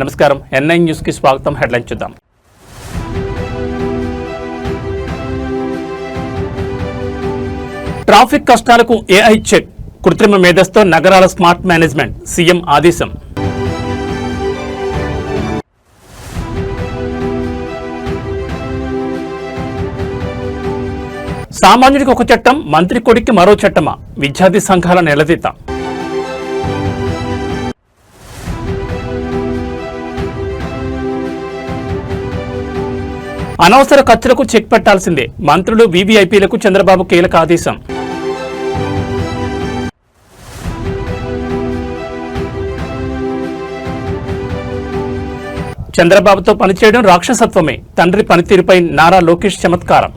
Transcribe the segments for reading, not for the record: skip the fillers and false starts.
నమస్కారం. NI news కి స్వాగతం. హెడ్లైన్ చూద్దాం. ట్రాఫిక్ కష్టాలకు ఏఐ చెక్. కృత్రిమ మేధస్తో నగరాల స్మార్ట్ మేనేజ్మెంట్. సీఎం ఆదేశం. సామాన్యుడికి ఒక చట్టం, మంత్రి కొడుక్కి మరో చట్టమా? విద్యార్థి సంఘాల నిలదీత. అనవసర ఖర్చులకు చెక్ పెట్టాల్సిందే. మంత్రులు, వీవీఐపీలకు చంద్రబాబు కీలక ఆదేశం. చంద్రబాబుతో పనిచేయడం రాక్షసత్వమే. తండ్రి పనితీరుపై నారా లోకేష్ చమత్కారం.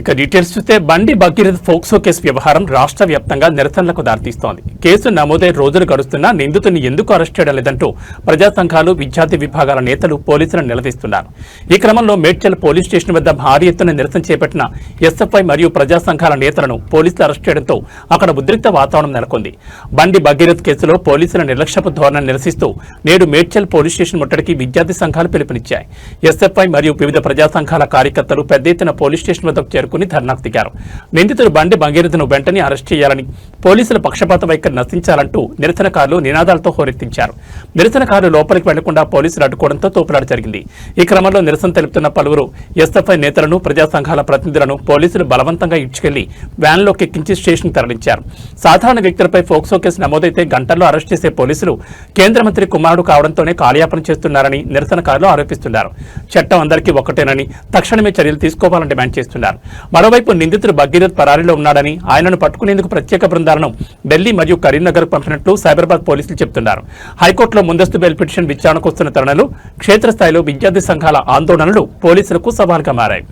ఇక డీటెయిల్స్ చూస్తే బండి భగీరథ్ ఫోక్సో కేసు వ్యవహారం రాష్ట్ర వ్యాప్తంగా నిరసనలకు దారితీస్తోంది. కేసు నమోదై రోజులు గడుస్తున్నా నిందితుడిని ఎందుకు అరెస్ట్ చేయడం లేదంటూ ప్రజా సంఘాలు, విద్యార్థి విభాగాల నేతలు పోలీసులను నిలదీస్తున్నారు. ఈ క్రమంలో మేడ్చల్ పోలీస్ స్టేషన్ వద్ద భారీ ఎత్తున నిరసన చేపట్టిన ఎస్ఎఫ్ఐ మరియు ప్రజా సంఘాల నేతలను పోలీసులు అరెస్ట్ చేయడంతో అక్కడ ఉద్రిక్త వాతావరణం నెలకొంది. బండి భగీరథ్ కేసులో పోలీసుల నిర్లక్ష్యపు ధోరణిని నిరసిస్తూ నేడు మేడ్చల్ పోలీస్ స్టేషన్ ముట్టడికి విద్యార్థి సంఘాలు పిలుపునిచ్చాయి. ఎస్ఎఫ్ఐ మరియు వివిధ ప్రజా సంఘాల కార్యకర్తలు పెద్ద ఎత్తున పోలీస్ స్టేషన్ వద్దకు చేరుకుని ధర్నాకు దిగారు. నిందితుడు బండి భగీరథను వెంటనే అరెస్ట్ చేయాలని, పోలీసుల పక్షపాత వైఖరి నశించాలంటూ నిరసనకారులు నినాదాలతో హోరెత్తించారు. నిరసనకారులు లోపలికి వెళ్లకుండా పోలీసులు అడ్డుకోవడంతో తోపులాట జరిగింది. ఈ క్రమంలో నిరసన తెలుపుతున్న పలువురు ఎస్ఎఫ్ఐ నేతలను, ప్రజా సంఘాల ప్రతినిధులను పోలీసులు బలవంతంగా ఇడ్చుకెళ్లి వ్యాన్లోకి ఎక్కించి స్టేషన్కు తరలించారు. సాధారణ వ్యక్తులపై ఫోక్సో కేసు నమోదైతే గంటల్లో అరెస్ట్ చేసే పోలీసులు కేంద్ర మంత్రి కుమారుడు కావడంతోనే కాలయాపన చేస్తున్నారని నిరసనకారులు ఆరోపిస్తున్నారు. చట్టం అందరికీ ఒక్కటేనని, తక్షణమే చర్యలు తీసుకోవాలని డిమాండ్ చేస్తున్నారు. మరోవైపు నిందితుడు భగీరథ్ పరారీలో ఉన్నాడని, ఆయనను పట్టుకునేందుకు ప్రత్యేక బృందాలను ఢిల్లీ మరియు కరీంనగర్ పంపినట్లు సైబరాబాద్ పోలీసులు చెబుతున్నారు. హైకోర్టులో ముందస్తు బెయిల్ పిటిషన్ విచారణకు వస్తున్న తరుణంలో క్షేత్రస్థాయిలో విద్యార్థి సంఘాల ఆందోళనలు పోలీసులకు సవాల్గా మారాయి.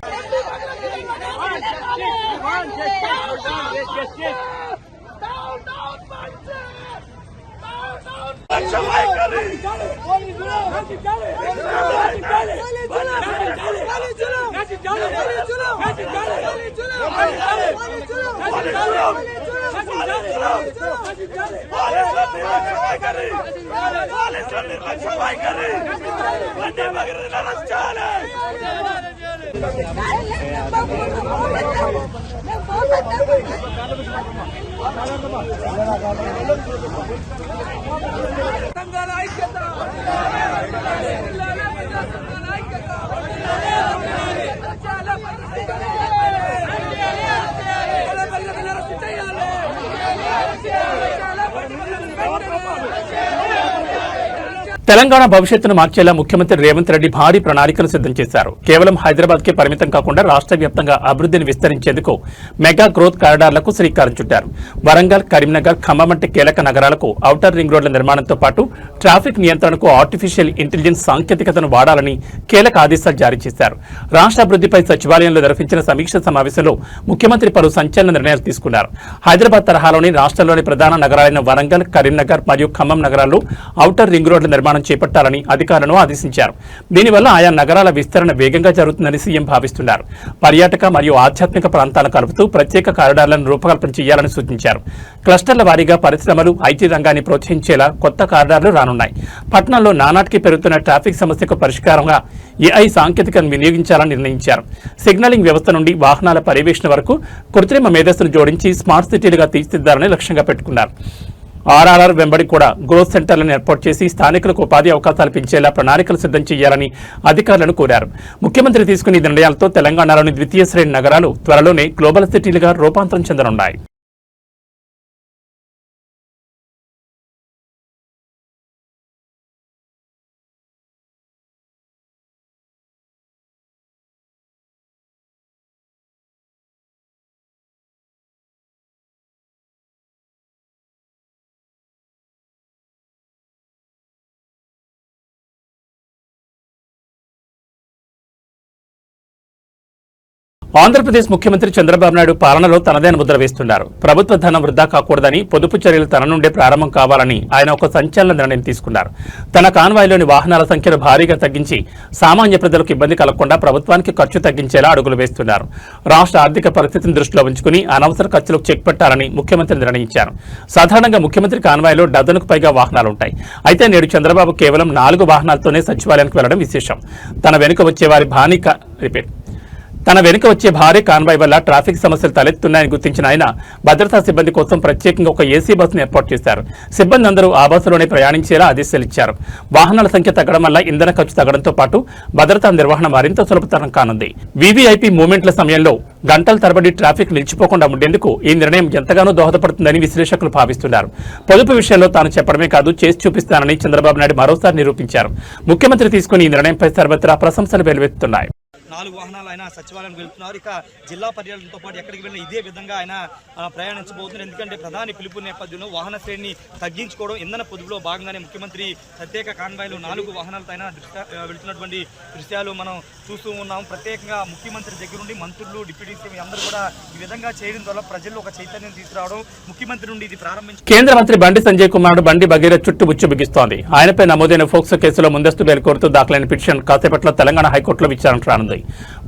తెలంగాణ భవిష్యత్తును మార్చేలా ముఖ్యమంత్రి రేవంత్ రెడ్డి భారీ ప్రణాళికలు సిద్ధం చేశారు. కేవలం హైదరాబాద్ కే పరిమితం కాకుండా రాష్ట్ర వ్యాప్తంగా అభివృద్ధిని విస్తరించేందుకు మెగా గ్రోత్ కారిడార్లకు శ్రీకారం చుట్టారు. వరంగల్, కరీంనగర్, ఖమ్మం వంటి కీలక నగరాలకు ఔటర్ రింగ్ రోడ్ల నిర్మాణంతో పాటు ట్రాఫిక్ నియంత్రణకు ఆర్టిఫిషియల్ ఇంటెలిజెన్స్ సాంకేతికతను వాడాలని కీలక ఆదేశాలు జారీ చేశారు. రాష్ట్ర అభివృద్ధిపై సచివాలయంలో నిర్వహించిన సమీక్ష సమావేశంలో ముఖ్యమంత్రి పలు సంచలన నిర్ణయాలు తీసుకున్నారు. హైదరాబాద్ తరహాలోని రాష్ట్రంలోని ప్రధాన నగరాలైన వరంగల్, కరీంనగర్ మరియు ఖమ్మం నగరాల్లో ఔటర్ రింగ్ రోడ్ల నిర్మాణం చేపట్టాలని అధికారులను ఆదేశించారు. దీనివల్ల ఆయా నగరాల విస్తరణ వేగంగా జరుగుతుందని సీఎం భావిస్తున్నారు. పర్యాటక మరియు ఆధ్యాత్మిక ప్రాంతాలను కలుపుతూ ప్రత్యేక కారిడార్లను రూపకల్పన చేయాలని సూచించారు. క్లస్టర్ల వారీగా పరిశ్రమలు, ఐటీ రంగాన్ని ప్రోత్సహించేలా కొత్త కారిడార్లు రానున్నాయి. పట్టణంలో నానాటికి పెరుగుతున్న ట్రాఫిక్ సమస్యకు పరిష్కారంగా ఏఐ సాంకేతికతను వినియోగించాలని నిర్ణయించారు. సిగ్నలింగ్ వ్యవస్థ నుండి వాహనాల పర్యవేక్షణ వరకు కృత్రిమ మేధస్సును జోడించి స్మార్ట్ సిటీలుగా తీర్చిదిద్దాలని లక్ష్యంగా పెట్టుకున్నారు. ఆర్ఆర్ఆర్ వెంబడి కూడా గ్రోత్ సెంటర్లను ఏర్పాటు చేసి స్థానికులకు ఉపాధి అవకాశాలు పెంచేలా ప్రణాళికలు సిద్ధం చేయాలని అధికారులను కోరారు. ముఖ్యమంత్రి తీసుకున్న నిర్ణయాలతో తెలంగాణలోని ద్వితీయ శ్రేణి నగరాలు త్వరలోనే గ్లోబల్ సిటీలుగా రూపాంతరం చెందనున్నాయి. ఆంధ్రప్రదేశ్ ముఖ్యమంత్రి చంద్రబాబు నాయుడు పాలనలో తనదైన ముద్ర వేస్తున్నారు. ప్రభుత్వ ధనం వృధా కాకూడదని, పొదుపు చర్యలు తన నుండే ప్రారంభం కావాలని ఆయన ఒక సంచలన నిర్ణయం తీసుకున్నారు. తన కాన్వాయ్లోని వాహనాల సంఖ్యను భారీగా తగ్గించి సామాన్య ప్రజలకు ఇబ్బంది కలగకుండా ప్రభుత్వానికి ఖర్చు తగ్గించేలా అడుగులు వేస్తున్నారు. రాష్ట్ర ఆర్థిక పరిస్థితిని దృష్టిలో ఉంచుకుని అనవసర ఖర్చులకు చెక్ పెట్టాలని ముఖ్యమంత్రి నిర్ణయించారు. సాధారణంగా ముఖ్యమంత్రి కాన్వాయ్లో డజనుకు పైగా వాహనాలుంటాయి. అయితే నేడు చంద్రబాబు కేవలం 4 వాహనాలతోనే సచివాలయానికి వెళ్లడం విశేషం. తన వెనుక వచ్చే భారీ కాన్వాయ్ వల్ల ట్రాఫిక్ సమస్యలు తలెత్తున్నాయని గుర్తించిన ఆయన భద్రతా సిబ్బంది కోసం ప్రత్యేకంగా ఒక ఏసీ బస్సును ఏర్పాటు చేశారు. సిబ్బంది అందరూ ఆ బస్సులోనే ప్రయాణించేలా ఆదేశాలు ఇచ్చారు. వాహనాల సంఖ్య తగ్గడం వల్ల ఇంధన ఖర్చు తగ్గడంతో పాటు భద్రతా నిర్వహణ మరింత సులభతరం కానుంది. వీవీఐపీ మూవ్మెంట్ల సమయంలో గంటల తరబడి ట్రాఫిక్ నిలిచిపోకుండా ఉండేందుకు ఈ నిర్ణయం ఎంతగానో దోహదపడుతుందని విశ్లేషకులు భావిస్తున్నారు. పొదుపు విషయంలో తాను చెప్పడమే కాదు, చేసి చూపిస్తానని చంద్రబాబు నాయుడు మరోసారి నిరూపించారు. ముఖ్యమంత్రి తీసుకుని ఈ నిర్ణయంపై సర్వత్రా ప్రశంసలు వెల్లువెత్తుతున్నాయి. 4 వాహనాలు ఆయన సచివాలయం వెళ్తున్నారు. ఇక జిల్లా పర్యటనతో పాటు ఎక్కడికి వెళ్ళినా ఇదే విధంగా ఆయన ప్రయాణించబోతున్నారు. ఎందుకంటే ప్రధాని పిలుపు నేపథ్యంలో వాహన శ్రేణిని తగ్గించుకోవడం, ఇంధన పొదుపులో భాగంగానే ముఖ్యమంత్రి ప్రత్యేక కాన్వాయ్లో 4 వాహనాలతో ఆయన వెళ్తున్నటువంటి దృశ్యాలు మనం చూస్తూ ఉన్నాం. ప్రత్యేకంగా ముఖ్యమంత్రి దగ్గర నుండి మంత్రులు, డిప్యూటీ సీఎం అందరూ కూడా ఈ విధంగా చేయడం ద్వారా ప్రజల్లో ఒక చైతన్యం తీసుకురావడం, ముఖ్యమంత్రి నుండి ఇది ప్రారంభించారు. కేంద్ర మంత్రి బండి సంజయ్ కుమార్ బండి భగీరథ్ చుట్టూ ఉచ్చు బిగిస్తోంది. ఆయనపై నమోదైన ఫోక్సో కేసులో ముందస్తు బెయిల్ కోరుతూ దాఖలైన పిటిషన్ కాసేపట్లో తెలంగాణ హైకోర్టులో విచారణ రానుంది.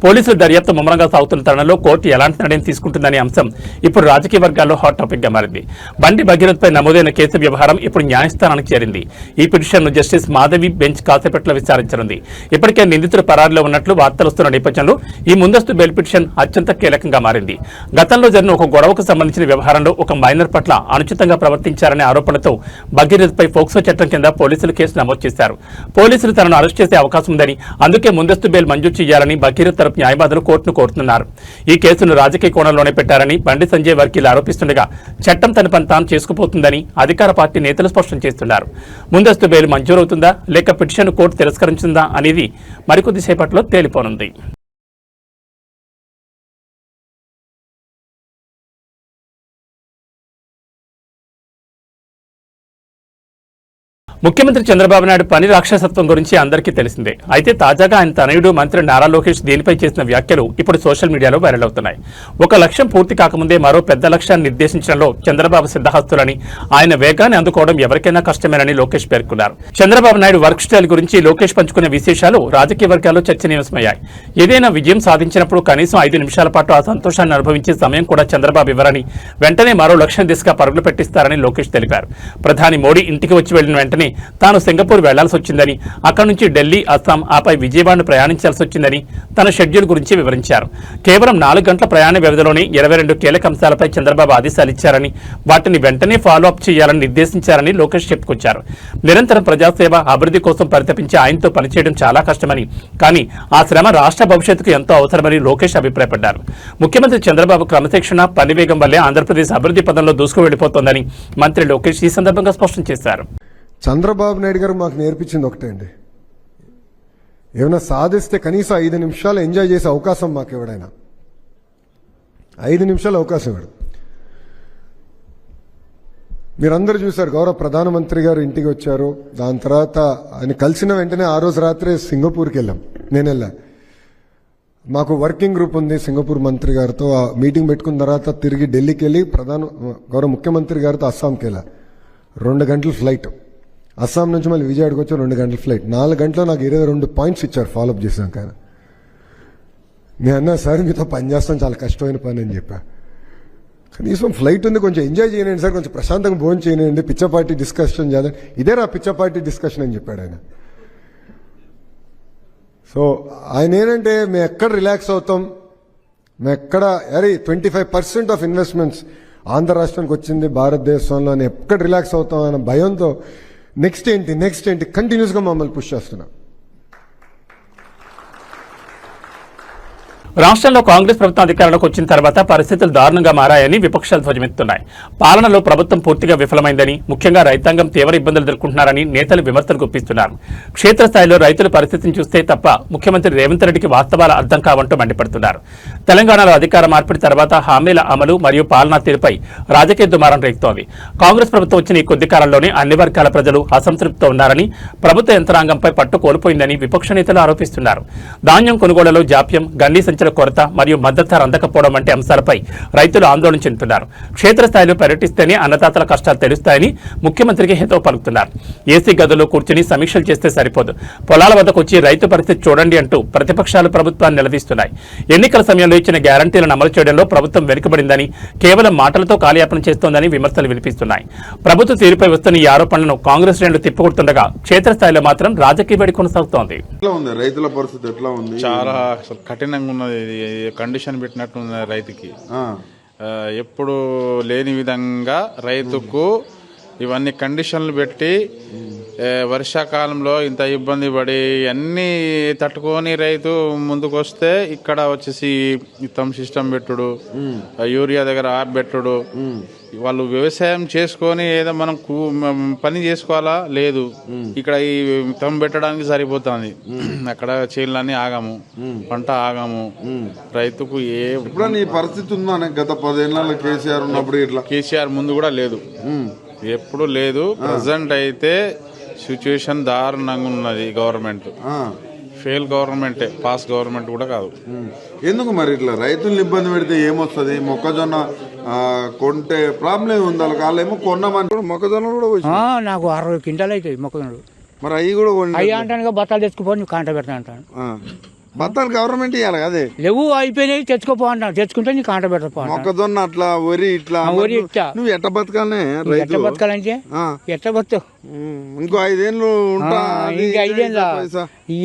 పోలీసులు దర్యాప్తు ముమ్మరంగా సాగుతున్న తరుణంలో కోర్టు ఎలాంటి నిర్ణయం తీసుకుంటుందనే అంశం ఇప్పుడు రాజకీయ వర్గాల్లో హాట్ టాపిక్ గా మారింది. బండి భగీరథ్ పై నమోదైన కేసు వ్యవహారం ఇప్పుడు న్యాయస్థానానికి చేరింది. ఈ పిటిషన్ను జస్టిస్ మాధవి బెంచ్ కాసేపట్లో విచారించనుంది. ఇప్పటికే నిందితులు పరారీలో ఉన్నట్లు వార్తలు వస్తున్న నేపథ్యంలో ఈ ముందస్తు బెయిల్ పిటిషన్ అత్యంత కీలకంగా మారింది. గతంలో జరిగిన ఒక గొడవకు సంబంధించిన వ్యవహారంలో ఒక మైనర్ పట్ల అనుచితంగా ప్రవర్తించారనే ఆరోపణలతో భగీరథ్ పై ఫోక్సో చట్టం కింద పోలీసులు కేసు నమోదు చేశారు. పోలీసులు తనను అరెస్ట్ చేసే అవకాశం ఉందని, అందుకే ముందస్తు బెయిల్ మంజూరు చేయాలని భగీరథ్ తరపు న్యాయవాదులు కోర్టును కోరుతున్నారు. ఈ కేసును రాజకీయ కోణంలోనే పెట్టారని బండి సంజయ్ వర్గీయులు ఆరోపిస్తుండగా చట్టం తన పని తాను చేసుకుపోతుందని అధికార పార్టీ నేతలు స్పష్టం చేస్తున్నారు. ముందస్తు బెయిల్ మంజూరవుతుందా లేక పిటిషన్ కోర్టు తిరస్కరించిందా అనేది మరికొద్ది సేపట్లో తేలిపోనుంది. ముఖ్యమంత్రి చంద్రబాబు నాయుడు పని రాక్షసత్వం గురించి అందరికీ తెలిసిందే. అయితే తాజాగా ఆయన తనయుడు మంత్రి నారా లోకేష్ దీనిపై చేసిన వ్యాఖ్యలు ఇప్పుడు సోషల్ మీడియాలో వైరల్ అవుతున్నాయి. ఒక లక్ష్యం పూర్తి కాకముందే మరో పెద్ద లక్ష్యాన్ని నిర్దేశించడంలో చంద్రబాబు సిద్ధహస్తులని, ఆయన వేగాన్ని అందుకోవడం ఎవరికైనా కష్టమేనని లోకేష్ పేర్కొన్నారు. చంద్రబాబు నాయుడు వర్క్ స్టైల్ గురించి లోకేష్ పంచుకునే విశేషాలు రాజకీయ వర్గాల్లో చర్చనీయాంశమయ్యాయి. ఏదైనా విజయం సాధించినప్పుడు కనీసం 5 నిమిషాల పాటు ఆ సంతోషాన్ని అనుభవించే సమయం కూడా చంద్రబాబు ఇవ్వరని, వెంటనే మరో లక్ష్యం దిశగా పరుగులు పెట్టిస్తారని లోకేష్ తెలిపారు. ప్రధాని మోడీ ఇంటికి వచ్చి వెళ్లిన వెంటనే తాను సింగపూర్ వెళ్లాల్సి వచ్చిందని, అక్కడి నుంచి ఢిల్లీ, అస్సాం, ఆపై విజయవాడను ప్రయాణించాల్సి వచ్చిందని తన షెడ్యూల్ గురించి వివరించారు. కేవలం 4 గంటల ప్రయాణ వ్యవధిలోనే 22 కీలక అంశాలపై చంద్రబాబు ఆదేశాలు ఇచ్చారని, వాటిని వెంటనే ఫాలో అప్ చేయాలని నిర్దేశించారని లోకేష్ చెప్పుకొచ్చారు. నిరంతరం ప్రజాసేవ, అభివృద్ధి కోసం పరితపించి ఆయనతో పనిచేయడం చాలా కష్టమని, కానీ ఆ శ్రమ రాష్ట్ర భవిష్యత్తుకు ఎంతో అవసరమని లోకేష్ అభిప్రాయపడ్డారు. ముఖ్యమంత్రి చంద్రబాబు క్రమశిక్షణ, పనివేగం వల్లే ఆంధ్రప్రదేశ్ అభివృద్ధి పదంలో దూసుకు వెళ్లిపోతోందని మంత్రి లోకేష్ ఈ సందర్భంగా స్పష్టం చేశారు. చంద్రబాబు నాయుడు గారు మాకు నేర్పించింది ఒకటే అండి, ఏమైనా సాధిస్తే కనీసం 5 నిమిషాలు ఎంజాయ్ చేసే అవకాశం మాకు ఎవడైనా 5 నిమిషాలు అవకాశం ఇవ్వడు. మీరందరూ చూశారు, గౌరవ ప్రధానమంత్రి గారు ఇంటికి వచ్చారు. దాని తర్వాత ఆయన కలిసిన వెంటనే ఆ రోజు రాత్రే సింగపూర్కి వెళ్ళాం. నేను వెళ్ళా. మాకు వర్కింగ్ గ్రూప్ ఉంది సింగపూర్ మంత్రి గారితో. ఆ మీటింగ్ పెట్టుకున్న తర్వాత తిరిగి ఢిల్లీకి వెళ్ళి గౌరవ ముఖ్యమంత్రి గారితో అస్సాంకి వెళ్ళా. 2 గంటల ఫ్లైట్. అస్సాం నుంచి మళ్ళీ విజయవాడకి వచ్చి 2 గంటల ఫ్లైట్. 4 గంటల్లో నాకు 22 పాయింట్స్ ఇచ్చారు ఫాలోఅప్ చేసాక. నేను అన్నా, సార్ మీతో పని చేస్తాను, చాలా కష్టమైన పని అని చెప్పా. కనీసం ఫ్లైట్ ఉంది, కొంచెం ఎంజాయ్ చేయనండి సార్, కొంచెం ప్రశాంతంగా భోజనం చేయనండి, పిచ్చపార్టీ డిస్కషన్ చేద్దాం. ఇదే రా పిచ్చపార్టీ డిస్కషన్ అని చెప్పాడు ఆయన. సో ఆయన ఏంటంటే, మేము ఎక్కడ రిలాక్స్ అవుతాం, మేము ఎక్కడ 25% ఆఫ్ ఇన్వెస్ట్మెంట్స్ ఆంధ్ర రాష్ట్రానికి వచ్చింది భారతదేశంలో, ఎక్కడ రిలాక్స్ అవుతాం అన్న భయంతో నెక్స్ట్ ఏంటి కంటిన్యూస్గా మమ్మల్ని పుష్ చేస్తున్నాం. రాష్ట్రంలో కాంగ్రెస్ ప్రభుత్వం అధికారంలోకి వచ్చిన తర్వాత పరిస్థితులు దారుణంగా మారాయని విపక్షాలు ధ్వజమెత్తున్నాయి. పాలనలో ప్రభుత్వం పూర్తిగా విఫలమైందని, ముఖ్యంగా రైతాంగం తీవ్ర ఇబ్బందులు ఎదుర్కొంటున్నారని నేతలు విమర్శలు గుప్పిస్తున్నారు. క్షేత్రస్థాయిలో రైతుల పరిస్థితిని చూస్తే తప్ప ముఖ్యమంత్రి రేవంత్ రెడ్డికి వాస్తవాలు అర్థం కావంటూ మండిపడుతున్నారు. తెలంగాణలో అధికార మార్పిడి తర్వాత హామీల అమలు మరియు పాలనా తీరుపై రాజకీయ దుమారం రేగుతోంది. కాంగ్రెస్ ప్రభుత్వం వచ్చిన ఈ కొద్ది కాలంలోనే అన్ని వర్గాల ప్రజలు అసంతృప్తితో ఉన్నారని, ప్రభుత్వ యంత్రాంగంపై పట్టు కోల్పోయిందని విపక్ష నేతలు ఆరోపిస్తున్నారు. ధాన్యం కొనుగోళ్లలో జాప్యం, గండి గింజల కొరత మరియు మద్దతు ధర అందకపోవడం వంటి అంశాలపై రైతులు ఆందోళన చెందుతున్నారు. క్షేత్రస్థాయిలో పర్యటిస్తేనే అన్నదాతల కష్టాలు తెలుస్తాయని ముఖ్యమంత్రికి హితవు పలుకుతున్నారు. ఏసీ గదుల్లో కూర్చుని సమీక్షలు చేస్తే సరిపోదు, పొలాల వద్దకు వచ్చి రైతు పరిస్థితి చూడండి అంటూ ప్రతిపక్షాలు ప్రభుత్వాన్ని నిలదీస్తున్నాయి. ఎన్నికల సమయంలో ఇచ్చిన గ్యారంటీలను అమలు చేయడంలో ప్రభుత్వం వెనుకబడిందని, కేవలం మాటలతో కాలయాపన చేస్తోందని విమర్శలు వినిపిస్తున్నాయి. ప్రభుత్వ తీరుపై వస్తున్న ఈ ఆరోపణలను కాంగ్రెస్ శ్రేణులు తిప్పుకొడుతుండగా క్షేత్రస్థాయిలో మాత్రం రాజకీయ వేడి కొనసాగుతోంది. రైతుల పరిస్థితి ఎట్లా ఉంది? చాలా అసలు కఠినంగా ఉన్నది. కండిషన్ పెట్టినట్టు ఉంది రైతుకి. ఎప్పుడు లేని విధంగా రైతుకు ఇవన్నీ కండిషన్లు పెట్టి వర్షాకాలంలో ఇంత ఇబ్బంది పడి అన్నీ తట్టుకొని రైతు ముందుకు వస్తే ఇక్కడ వచ్చేసి తమ సిస్టమ్ పెట్టుడు, యూరియా దగ్గర ఆప్ పెట్టుడు, వాళ్ళు వ్యవసాయం చేసుకొని ఏదో మనం పని చేసుకోవాలా లేదు, ఇక్కడ ఈ తమ పెట్టడానికి సరిపోతుంది. అక్కడ చేనులన్నీ ఆగాము, పంట ఆగాము. రైతుకు ఈ పరిస్థితి ఉందా? గత 10 ఏళ్ళ కేసీఆర్ ఉన్నప్పుడు ఇట్లా కేసీఆర్ ముందు కూడా లేదు, ఎప్పుడు లేదు. ప్రజెంట్ అయితే సిచ్యువేషన్ దారుణంగా ఉన్నది. గవర్నమెంట్ ఫెయిల్ గవర్నమెంటే, పాస్ గవర్నమెంట్ కూడా కాదు. ఎందుకు మరి ఇట్లా రైతులను ఇబ్బంది పెడితే ఏమొస్తుంది? మొక్కజొన్న కొంటే ప్రాబ్లం ఉంది, వాళ్ళేమో కొన్నామని మొక్కజొన్న కూడా నాకు 60 క్వింటాలు అవుతాయి మొక్కజొన్నలు. మరి అవి కూడా అయ్యా అంటాను, బత్తాలు తెచ్చుకోపో, నువ్వు కాంట పెడతా అంటాను. బత్తాలు గవర్నమెంట్ ఇవ్వాలి అదే లేవు, అయిపోయినాయి, తెచ్చుకోపో అంటాను. తెచ్చుకుంటే నీ కాంట పెడతా. మొక్కజొన్న అట్లా వరి ఇట్లా వరి ఇట్లా నువ్వు ఎట్ట బతకాలనే ఎట్లా బతకాలంటే ఎట్లా బతుకు? ఇంకో 5 ఏళ్ళు ఉంటా. ఇంక 5 ఏళ్ళ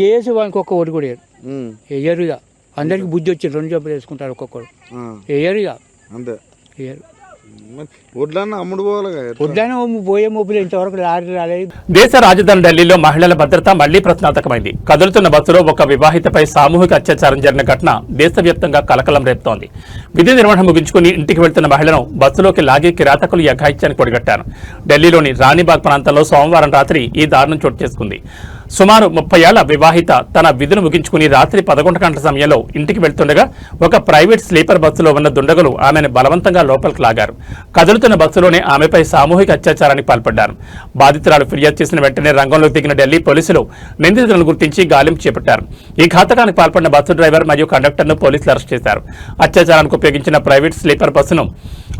వేసి ఇంకొక ఓడి కూడా వేయరుగా. అందరికి బుద్ధి వచ్చి 2 జబ్బులు వేసుకుంటారు ఒక్కొక్కరు, వేయరుగా అంతే. వేయరు. వడ్లన్నా అమ్ముడు పోవాలి, వడ్లైనా పోయే మోపులు ఇంతవరకు లారీ రాలేదు. దేశ రాజధాని ఢిల్లీలో మహిళల భద్రత మళ్లీ ప్రశ్నార్థకమైంది. కదులుతున్న బస్సులో ఒక వివాహితపై సామూహిక అత్యాచారం జరిగిన ఘటన దేశవ్యాప్తంగా కలకలం రేపుతోంది. విధి నిర్వహణ ముగించుకుని ఇంటికి వెళ్తున్న మహిళను బస్సులోకి లాగి కిరాతకులు ఈ అఘాయిత్యానికి ఒడిగట్టారు. ఢిల్లీలోని రాణిబాగ్ ప్రాంతంలో సోమవారం రాత్రి ఈ దారుణం చోటు చేసుకుంది. సుమారు 30 ఏళ్ల వివాహిత తన విధులు ముగించుకుని రాత్రి 11 గంటల సమయంలో ఇంటికి వెళ్తుండగా ఒక ప్రైవేట్ స్లీపర్ బస్సులో ఉన్న దుండగులు ఆమెను బలవంతంగా లోపలికి లాగారు. కదులుతున్న బస్సులోనే ఆమెపై సామూహిక అత్యాచారానికి పాల్పడ్డారు. బాధితురాలు ఫిర్యాదు చేసిన వెంటనే రంగంలోకి దిగిన ఢిల్లీ పోలీసులు నిందితులను గుర్తించి గాలింపు చేపట్టారు. ఈ ఘాతకానికి పాల్పడిన బస్సు డ్రైవర్ మరియు కండక్టర్ను పోలీసులు అరెస్ట్ చేశారు. అత్యాచారానికి ఉపయోగించిన ప్రైవేట్ స్లీపర్ బస్సును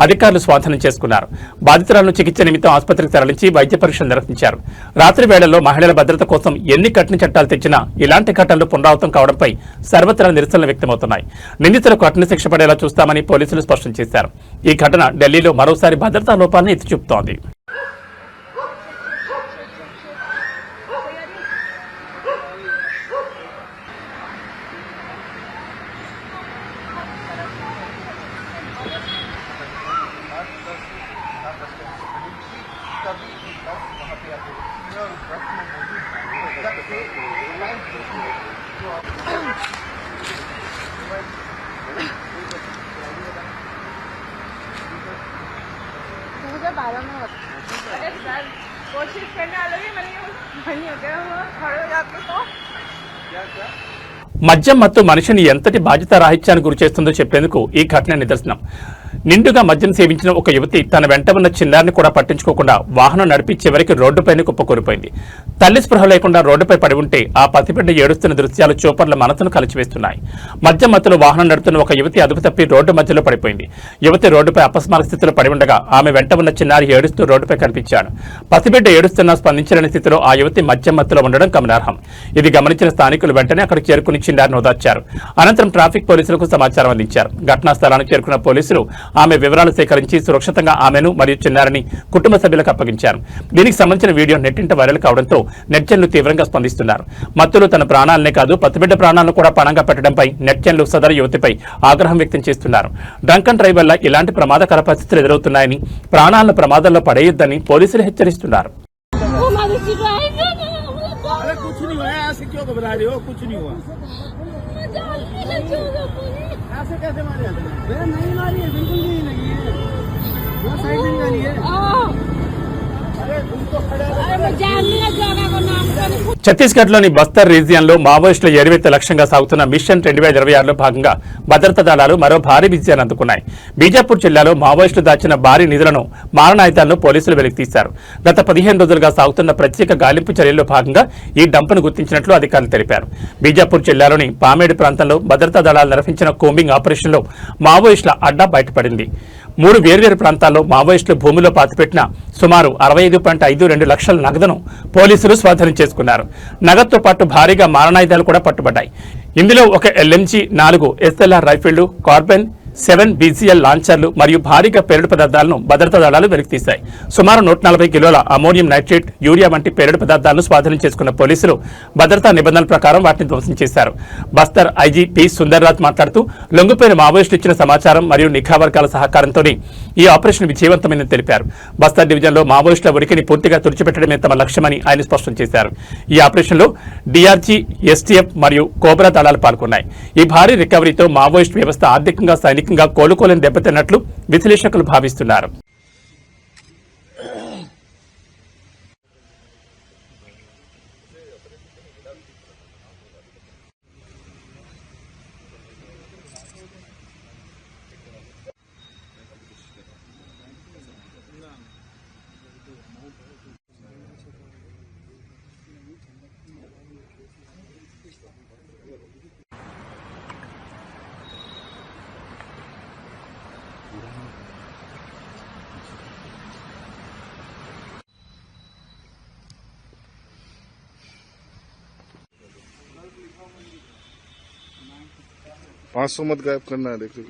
అధికారులు స్వాధీనం చేసుకున్నారు. బాధితురాలను చికిత్స నిమిత్తం ఆసుపత్రికి తరలించి వైద్య పరీక్షలు నిర్వహించారు. రాత్రి వేళల్లో మహిళల భద్రత కోసం ఎన్ని కఠిన చట్టాలు తెచ్చినా ఇలాంటి ఘటనలు పునరావృతం కావడంపై సర్వత్రా నిరసనలు వ్యక్తమవుతున్నాయి. నిందితులకు కఠిన శిక్ష పడేలా చూస్తామని పోలీసులు స్పష్టం చేశారు. ఈ ఘటన ఢిల్లీలో మరోసారి భద్రతా లోపాలను ఎత్తి చూపుతోంది. अरे सर कोशिश करने वालों भी मनी हो गया खड़े हो जाते तो మద్యం మత్తు మనిషిని ఎంతటి బాధ్యత రాహిత్యానికి గురి చేస్తుందో చెప్పేందుకు ఈ ఘటన నిదర్శనం. నిండుగా మద్యం సేవించిన ఒక యువతి తన వెంట ఉన్న చిన్నారిని కూడా పట్టించుకోకుండా వాహనం నడిపి చివరికి రోడ్డుపైన కుప్పకూలిపోయింది. తల్లి స్పృహ లేకుండా రోడ్డుపై పడి ఉంటే ఆ పసిబిడ్డ ఏడుస్తున్న దృశ్యాలు చూపర్ల మనసును కలిచివేస్తున్నాయి. మద్యం మత్తులో వాహనం నడుపుతున్న ఒక యువతి అదుపు తప్పి రోడ్డు మధ్యలో పడిపోయింది. యువతి రోడ్డుపై అపస్మారక స్థితిలో పడి ఉండగా ఆమె వెంట ఉన్న చిన్నారి ఏడుస్తూ రోడ్డుపై కనిపించాడు. పసిబిడ్డ ఏడుస్తున్నా స్పందించలేని స్థితిలో ఆ యువతి మద్యం మత్తులో ఉండడం గమనార్హం. ఇది గమనించిన స్థానికులు వెంటనే అక్కడికి చేరుకుని చిన్నారిని ఓదార్చారు. అనంతరం ట్రాఫిక్ పోలీసులకు సమాచారం అందించారు. ఘటనా స్థలానికి చేరుకున్న పోలీసులు ఆమె వివరాలు సేకరించి సురక్షితంగా ఆమెను మరియు చిన్నారిని కుటుంబ సభ్యులకు అప్పగించారు. దీనికి సంబంధించిన వీడియో నెట్టింట వైరల్ కావడంతో నెట్జన్లు తీవ్రంగా స్పందిస్తున్నారు. మత్తులో తన ప్రాణాలనే కాదు పసిబిడ్డ ప్రాణాలను కూడా పణంగా పెట్టడంపై నెట్జన్లు సదరు యువతిపై ఆగ్రహం వ్యక్తం చేస్తున్నారు. డ్రంక్ అండ్ డ్రైవ్ వల్ల ఇలాంటి ప్రమాదకర పరిస్థితులు ఎదురవుతున్నాయని, ప్రాణాలను ప్రమాదాల్లో పడేయొద్దని పోలీసులు హెచ్చరిస్తున్నారు. कुछ नहीं हुआ, ऐसे क्यों घबरा रहे हो? कुछ नहीं हुआ। ऐसे कैसे मारे? नहीं मारी है, बिल्कुल नहीं लगी है, वो साइड नहीं लगी है। अरे तुम तो खड़े हो। अरे मैं जान नहीं लगा को नाम ఛత్తీస్గఢ్లోని బస్తర్ రీజియన్లో మావోయిస్టుల ఏరువేత లక్ష్యంగా సాగుతున్న మిషన్ 2026లో భాగంగా భద్రతా దళాలు మరో భారీ విజయాన్ని అందుకున్నాయి. బీజాపూర్ జిల్లాలో మావోయిస్టులు దాచిన భారీ నిధులను మారణాయుధాలను పోలీసులు వెలికితీశారు. గత 15 రోజులుగా సాగుతున్న ప్రత్యేక గాలింపు చర్యల్లో భాగంగా ఈ డంపును గుర్తించినట్లు అధికారులు తెలిపారు. బీజాపూర్ జిల్లాలోని పామేడు ప్రాంతంలో భద్రతా దళాలు నిర్వహించిన కోంబింగ్ ఆపరేషన్లో మావోయిస్టుల అడ్డా బయటపడింది. 3 వేర్వేరు ప్రాంతాల్లో మావోయిస్టులు భూమిలో పాతిపెట్టిన సుమారు 65.52 లక్షల నగదును పోలీసులు స్వాధీనం చేసుకున్నారు. నగదుతో పాటు భారీగా మారణాయుధాలు కూడా పట్టుబడ్డాయి. ఇందులో ఒక LMG, 4 SLR రైఫిళ్లు, కార్బన్ 7 BCL లాంచర్లు మరియు భారీగా పేలుడు పదార్థాలను భద్రతా దళాలు వెలికితీశాయి. సుమారు 140 కిలోల అమోనియం నైట్రేట్, యూరియా వంటి పేలుడు పదార్థాలను స్వాధీనం చేసుకున్న పోలీసులు భద్రతా నిబంధనల ప్రకారం వాటిని ధ్వంసం చేశారు. బస్తర్ ఐజీ పి సుందర్రాజ్ మాట్లాడుతూ లొంగిపోయిన మావోయిస్టులు ఇచ్చిన సమాచారం మరియు నిఘా వర్గాల సహకారంతోనే ఈ ఆపరేషన్ విజయవంతమైందని తెలిపారు. బస్తర్ డివిజన్లో మావోయిస్టుల ఉనికిని పూర్తిగా తుడిచిపెట్టడమే తమ లక్ష్యమని ఆయన స్పష్టం చేశారు. ఈ ఆపరేషన్లో DRG, STF మరియు కోబ్రా దళాలు పాల్గొన్నాయి. ఈ భారీ రికవరీతో మావోయిస్టు వ్యవస్థ ఆర్థికంగా సైనికంగా కోలుకోలేని దెబ్బతిన్నట్లు విశ్లేషకులు భావిస్తున్నారు. मत गायब करना है देखो।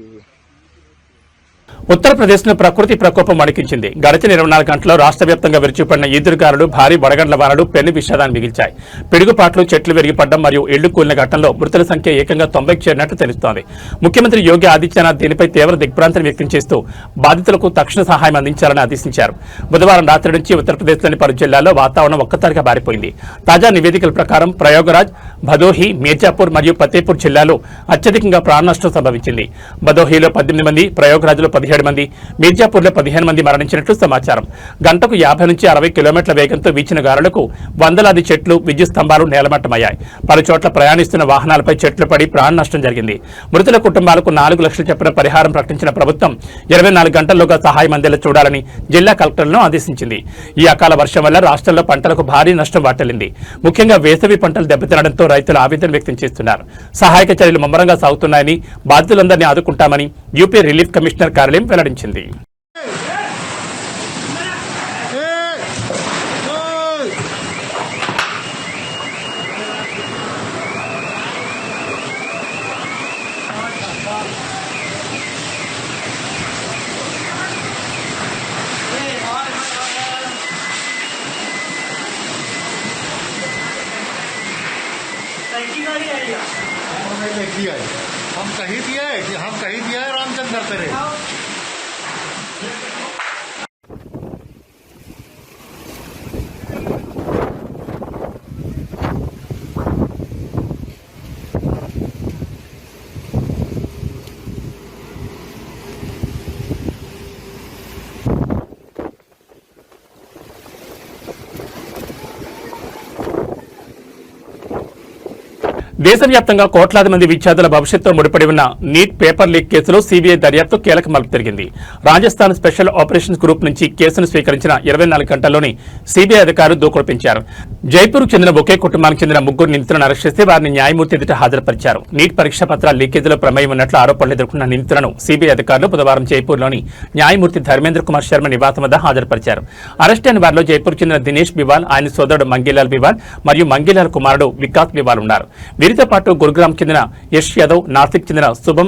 ఉత్తరప్రదేశ్ను ప్రకృతి ప్రకోపం వణికించింది. గడిచిన 24 గంటల్లో రాష్ట్ర వ్యాప్తంగా విరుచుపడిన ఈదురుగాలులు, భారీ వడగండ్ల వానలు పెను విషాదాన్ని మిగిల్చాయి. పిడుగుపాట్లు, చెట్లు విరిగిపడడం మరియు ఇళ్లు కూలిన ఘటనలో మృతుల సంఖ్య ఏకంగా 90కి చేరినట్లు తెలుస్తోంది. ముఖ్యమంత్రి యోగి ఆదిత్యనాథ్ దీనిపై తీవ్ర దిగ్భ్రాంతిని వ్యక్తం చేస్తూ బాధితులకు తక్షణ సహాయం అందించాలని ఆదేశించారు. బుధవారం రాత్రి నుంచి ఉత్తరప్రదేశ్లోని పలు జిల్లాల్లో వాతావరణం ఒక్కసారిగా మారిపోయింది. తాజా నివేదికల ప్రకారం ప్రయాగరాజ్, భదోహి, మీర్జాపూర్ మరియు ఫతేపూర్ జిల్లాలో అత్యధికంగా ప్రాణ నష్టం సంభవించింది. భదోహిలో 18 మంది, ప్రయాగరాజ్లో 17 మంది, మీర్జాపూర్లో 15 మంది మరణించినట్లు సమాచారం. గంటకు 50 నుంచి 60 కిలోమీటర్ల వేగంతో వీచిన గాలులకు వందలాది చెట్లు, విద్యుత్ స్తంభాలు నేలమట్టమయ్యాయి. పలు చోట్ల ప్రయాణిస్తున్న వాహనాలపై చెట్లు పడి ప్రాణ నష్టం జరిగింది. మృతుల కుటుంబాలకు 4 లక్షలు చొప్పున పరిహారం ప్రకటించిన ప్రభుత్వం 24 గంటల్లోగా సహాయం అందేలా చూడాలని జిల్లా కలెక్టర్లను ఆదేశించింది. ఈ అకాల వర్షం వల్ల రాష్ట్రంలో పంటలకు భారీ నష్టం వాటిల్లింది. ముఖ్యంగా వేసవి పంటలు దెబ్బతినడంతో రైతులు ఆవేదన వ్యక్తం చేస్తున్నారు. సహాయక చర్యలు ముమ్మరంగా సాగుతున్నాయని, బాధితులందరినీ ఆదుకుంటామని యూపీ రిలీఫ్ కమిషనర్ కార్యాలయం వెల్లడించింది. हम कहीं दिया है रामचंद्र तेरे దేశవ్యాప్తంగా కోట్లాది మంది విద్యార్థుల భవిష్యత్తుతో ముడిపడి ఉన్న నీట్ పేపర్ లీక్ కేసులో సీబీఐ దర్యాప్తు కీలక మలుపు తిరిగింది. రాజస్థాన్ స్పెషల్ ఆపరేషన్స్ గ్రూప్ నుంచి కేసును స్వీకరించిన 24 గంటల్లోనే సీబీఐ అధికారులు దూకుడు పెంచారు. జైపూర్కు చెందిన ఒకే కుటుంబానికి చెందిన 3 నిందితులను అరెస్ట్ చేసి వారిని న్యాయమూర్తి ఎదుట హాజరుపరిచారు. నీట్ పరీక్షా పత్రాల లీకేజీలో ప్రమేయం ఉన్నట్లు ఆరోపణలు ఎదుర్కొన్న నిందితులను సీబీఐ అధికారులు బుధవారం జైపూర్లోని న్యాయమూర్తి ధర్మేంద్ర కుమార్ శర్మ నివాసం వద్ద హాజరుపరిచారు. అరెస్ట్ అయిన వారిలో జైపూర్కు చెందిన దినేష్ బివాల్, ఆయన సోదరుడు మంగీలాల్ బివాల్ మరియు మంగీలాల్ కుమారుడు వికాస్ బివాల్ ఉన్నారు. వీరితో పాటు గురుగ్రామ్ చెందిన యశ్ యాదవ్, నాసిక్ చెందిన శుభం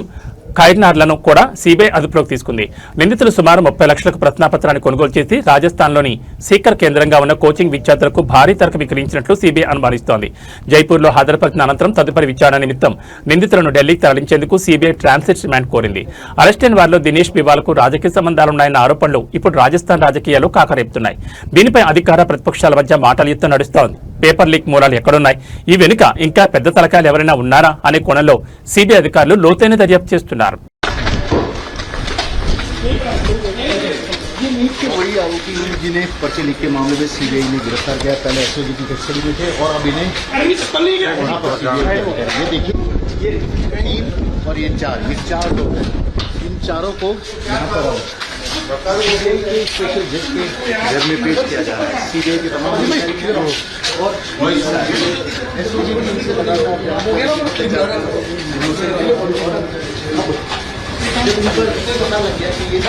ఖైర్నార్లను కూడా సీబీఐ అదుపులోకి తీసుకుంది. నిందితులు సుమారు 30 లక్షలకు ప్రశ్నాపత్రాన్ని కొనుగోలు చేసి రాజస్థాన్లోని సీకర్ కేంద్రంగా ఉన్న కోచింగ్ విద్యార్థులకు భారీ తరగ విక్రయించినట్లు సీబీఐ అనుమానిస్తోంది. జైపూర్లో హాజరుపరిచిన అనంతరం తదుపరి విచారణ నిమిత్తం నిందితులను ఢిల్లీకి తరలించేందుకు సీబీఐ ట్రాన్సిట్ రిమాండ్ కోరింది. అరెస్ట్ అయిన వారిలో దినేష్ బివాల్కు రాజకీయ సంబంధాలున్నాయన్న ఆరోపణలు ఇప్పుడు రాజస్థాన్ రాజకీయాలు కాకరేపుతున్నాయి. దీనిపై అధికార ప్రతిపక్షాల మధ్య మాటల యుద్ధం నడుస్తోంది. పేపర్ లీక్ మూలాలు ఎక్కడున్నాయి, ఈ వెనుక ఇంకా పెద్ద తలకాయలు ఎవరైనా ఉన్నారా అనే కోణంలో సీబీఐ అధికారులు లోతైన దర్యాప్తు చేస్తున్నారు. जी ने पर्चे लिख के मामले में सीबीआई ने गिरफ्तार किया। पहले एसओजी की कस्टडी में थे और अब इन्हें वहाँ पर CBI ये देखिए, ये 3 और ये 4, ये 4 लोग हैं। इन चारों को यहाँ पर सीबीआई के स्पेशल जज के घर में पेश किया जा रहा है। सीबीआई के तमाम और एसओजी ने इनसे लगातार पता लग गया कि ये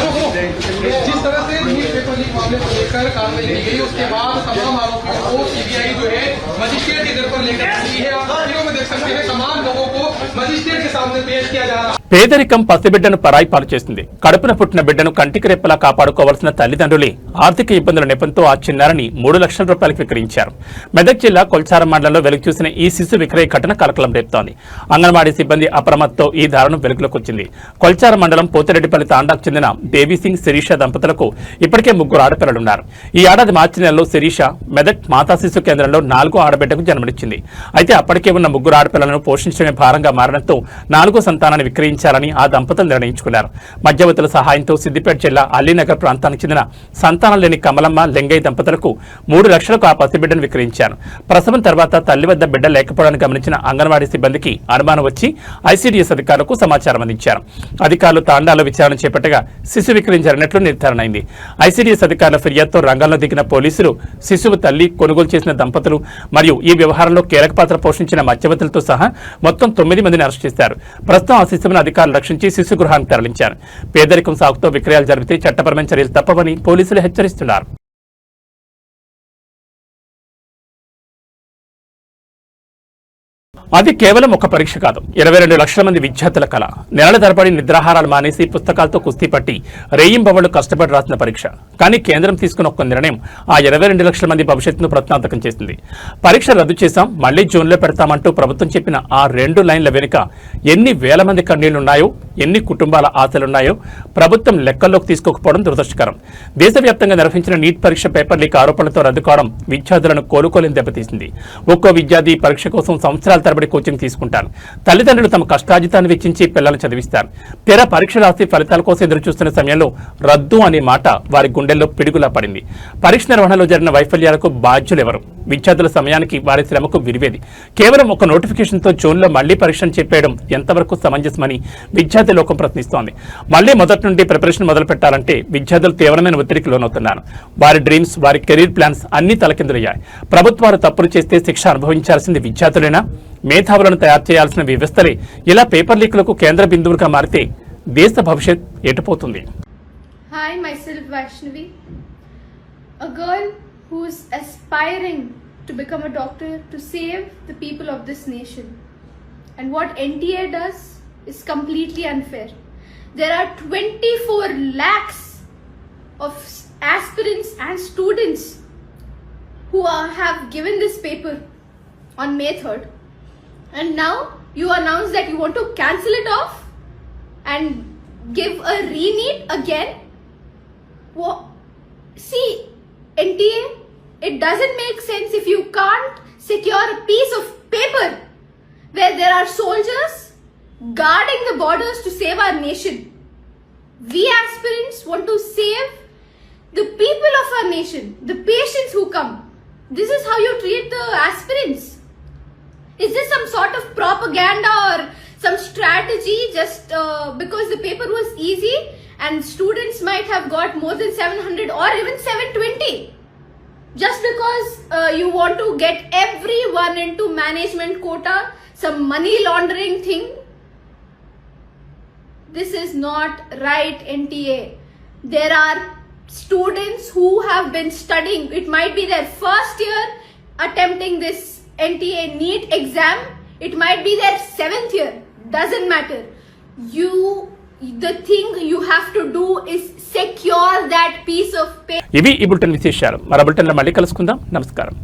जिस तरह से न्यूज़पेपर लीक मामले को लेकर कार्रवाई की गई, उसके बाद तमाम आरोपियों को सीबीआई जो है मजिस्ट्रेट के घर पर लेकर आई है। आप तस्वीरों में देख सकते हैं तमाम लोगों को मजिस्ट्रेट के सामने पेश किया जा रहा है। పేదరికం పసిబిడ్డను పరాయి పాలు చేస్తుంది. కడుపున పుట్టిన బిడ్డను కంటికి రెప్పలా కాపాడుకోవాల్సిన తల్లిదండ్రులే ఆర్థిక ఇబ్బందుల నెపంతో ఆ చిన్నారిని 3 లక్షల రూపాయలకు విక్రయించారు. మెదక్ జిల్లా కొల్చారం మండలంలో వెలుగు చూసిన ఈ శిశు విక్రయ ఘటన కలకలం రేపుతోంది. అంగన్వాడీ సిబ్బంది అప్రమత్తతో ఈ దారుణం వెలుగులోకి వచ్చింది. కొల్చారం మండలం పోతిరెడ్డిపల్లి తాండాకు చెందిన బేబీసింగ్ శిరీష దంపతులకు ఇప్పటికే 3 ఆడపిల్లలున్నారు. ఈ ఏడాది మార్చి నెలలో శిరీష మెదక్ మాతా శిశు కేంద్రంలో 4వ ఆడబిడ్డకు జన్మనిచ్చింది. అయితే అప్పటికే ఉన్న 3 ఆడపిల్లలను పోషించడమే భారంగా మారడంతో 4వ సంతానాన్ని విక్రయించాలని ఆ దంపతులు నిర్ణయించుకున్నారు. మధ్యవర్తుల సహాయంతో సిద్దిపేట జిల్లా అలీనగర్ ప్రాంతానికి చెందిన సంతానం లేని కమలమ్మ లెంగయ్య దంపతులకు 3 లక్షలకు ఆ పసిబిడ్డను విక్రయించారు. ప్రసవం తర్వాత తల్లి వద్ద బిడ్డ లేకపోవడాన్ని గమనించిన అంగన్వాడీ సిబ్బందికి అనుమానం వచ్చి ఐసీడీఎస్ అధికారులకు సమాచారం అందించారు. అధికారులు తాండాలో విచారణ చేపట్టగా శిశు విక్రయం జరిగినట్లు నిర్ధారణ అయింది. ఐసీడీఎస్ అధికారుల ఫిర్యాదుతో రంగంలో దిగిన పోలీసులు శిశువు తల్లి, కొనుగోలు చేసిన దంపతులు మరియు ఈ వ్యవహారంలో కీలక పాత్ర పోషించిన మధ్యవర్తులతో సహా మొత్తం 9 మందిని అరెస్ట్ చేశారు. ప్రస్తుతం ఆ శిశువును అధికారులు రక్షించి శిశు గృహానికి తరలించారు. పేదరికం సాగుతో విక్రయాలు జరిగితే చట్టపరమైన చర్యలు తప్పవని పోలీసులు హెచ్చరిస్తున్నారు. అది కేవలం ఒక పరీక్ష కాదు, 22 లక్షల మంది విద్యార్థుల కళ. నెలల తరబడి నిద్రాహారాలు మానేసి పుస్తకాలతో కుస్తీ పట్టి రేయింబవళ్లు కష్టపడి రాసిన పరీక్ష. కానీ కేంద్రం తీసుకున్న ఒక్క నిర్ణయం ఆ 22 లక్షల మంది భవిష్యత్తును ప్రశ్నార్థకం చేసింది. పరీక్ష రద్దు చేశాం, మళ్లీ జూన్లో పెడతామంటూ ప్రభుత్వం చెప్పిన ఆ 2 లైన్ల వెనుక ఎన్ని వేల మంది కన్నీళ్లున్నాయో, ఎన్ని కుటుంబాల ఆశలున్నాయో ప్రభుత్వం లెక్కల్లోకి తీసుకోకపోవడం దురదృష్టకరం. దేశవ్యాప్తంగా నిర్వహించిన నీట్ పరీక్ష పేపర్ లీక్ ఆరోపణలతో రద్దు కావడం విద్యార్థులను కోలుకోలేని దెబ్బతీసింది. ఒక్కో విద్యార్థి పరీక్ష కోసం సంవత్సరాల తరబడి కోచింగ్ తీసుకుంటారు. తల్లిదండ్రులు తమ కష్టార్జితాన్ని వెచ్చించి పిల్లలను చదివిస్తారు. తెర పరీక్ష రాసి ఫలితాల కోసం ఎదురు చూస్తున్న సమయంలో రద్దు అనే మాట వారి గుండెల్లో పిడుగులా పడింది. పరీక్ష నిర్వహణలో జరిగిన వైఫల్యాలకు బాధ్యులెవరు? విద్యార్థుల సమయానికి వారి శ్రమకు విరివేది. కేవలం ఒక నోటిఫికేషన్తో జూన్లో మళ్లీ పరీక్షను చెప్పేయడం ఎంతవరకు సమంజసమని విద్యార్థి లోకం ప్రశ్నిస్తోంది. మళ్లీ మొదటి నుండి ప్రిపరేషన్ మొదలు పెట్టాలంటే విద్యార్థులు తీవ్రమైన ఒత్తిడికి లోనవుతున్నారు. వారి డ్రీమ్స్, వారి కెరీర్ ప్లాన్స్ అన్ని తలకిందులయ్యాయి. ప్రభుత్వాలు తప్పులు చేస్తే శిక్ష అనుభవించాల్సింది విద్యార్థులైనా? మేధావులను తయారు చేయాల్సిన వ్యవస్థలే ఇలా పేపర్ లీకులకు కేంద్ర బిందువులుగా మారితే దేశ భవిష్యత్ ఎటుపోతుంది? Hi, myself Vaishnavi, a girl who's aspiring to become a doctor to save the people of this nation. And what NTA does is completely unfair. There are 24 lakhs of aspirants and students who have given this paper on May 3rd. And now you announce that you want to cancel it off and give a re-NEET again. See, NTA, it doesn't make sense if you can't secure a piece of paper where there are soldiers guarding the borders to save our nation. We aspirants want to save the people of our nation, the patients who come. This is how you treat the aspirants. Is this some sort of propaganda or some strategy just because the paper was easy and students might have got more than 700 or even 720? Just because you want to get everyone into management quota, some money laundering thing? This is not right, NTA. There are students who have been studying. It might be their first year attempting this NTA NEET exam. It might be their 7th year. Doesn't matter. The thing you have to do is secure that piece of paper. ఇవి ఈ bulletin విశేషాలు. మరో బులెటిన్లో మళ్ళీ కలుసుకుందాం. నమస్కారం.